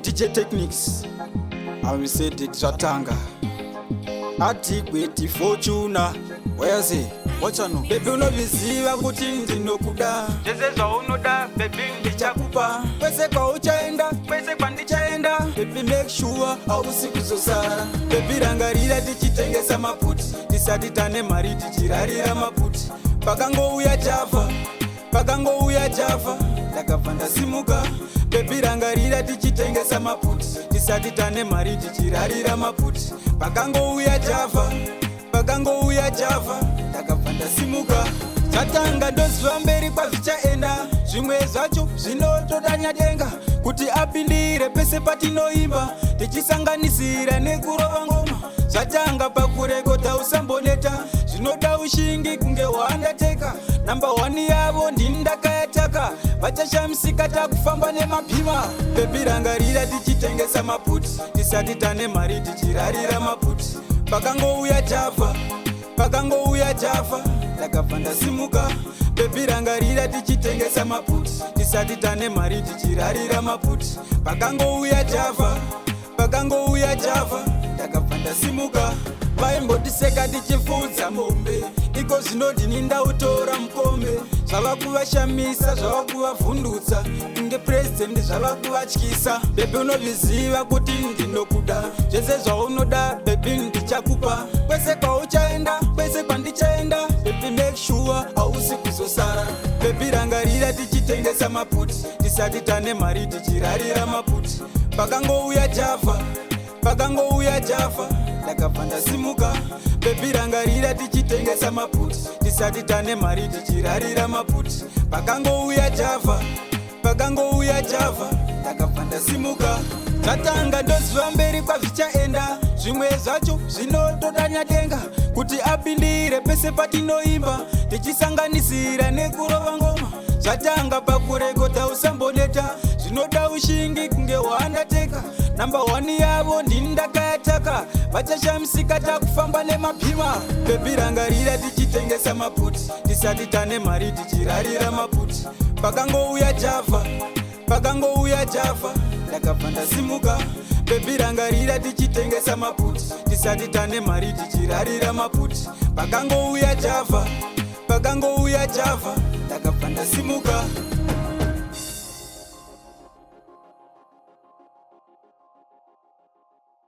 DJ Techniques amisete zvatanga atigweti Fortuna wayaze wachano baby unoviziva kuti ndinokuda zvese zvaunoda baby ndichakupa kwese kwauchaenda kwese kwandichaenda baby make sure hausi kuzosara baby rangarira tichitengesa maputi tisati tane mari tichirarira maputi pakangouya Java ndakabva ndasimuka baby rangarira tichitengesa maputi tisati tane mari tichirarira maputi pakangouya Java ndakabva ndasimuka zvatanga ndoziva mberi kwazvichaenda zvimwe zvacho zvinotodanya denga kuti apindire pese patinoimba tichisanganisira nekurova ngoma zvatanga pakurekota usamboneta zvinoda ushingi kunge hwaandateka namba 1 yavo ndindakayataka vachashamisika takufamba nemabhima bebi rangarira tichitengesa maputi tisati tane mari tichirarira maputi pakangouya Java ndakabva ndasimuka bebi rangarira tichitengesa maputi tisati tane mari tichirarira maputi pakangouya Java ndakabva ndasimuka vaimbotiseka tichifudza mombe iko zvinodini ndautora mukombe zvava kuvashamisa zvava kuvavhundutsa kunge purezidendi zvava kuvatyisa bebi unoviziva kuti ndinokuda zvese zvaunoda bebi ndichakupa kwese kwauchaenda kwese kwandichaenda bebi make sure hausi kuzosara bebi rangarira tichitengesa maputi tisati tane mari tichirarira maputi pakangouya Java ndakabva ndasimuka bebi rangarira tichitengesa maputi tisati tane mari tichirarira maputi pakangouya Java ndakabva ndasimuka zvatanga ndoziva mberi kwazvichaenda zvimwe zvacho zvinotodanya denga kuti apindire pese patinoimba tichisanganisira nekurova ngoma zvatanga pakurekota usamboneta zvinoda ushingi kunge hwaandateka namba 1 yavo ndindakayataka vachashamisika takufamba nemabhima bebi rangarira tichitengesa maputi tisati tane mari tichirarira maputi pakangouya Java ndakabva ndasimuka bebi rangarira tichitengesa maputi tisati tane mari tichirarira maputi pakangouya Java ndakabva ndasimuka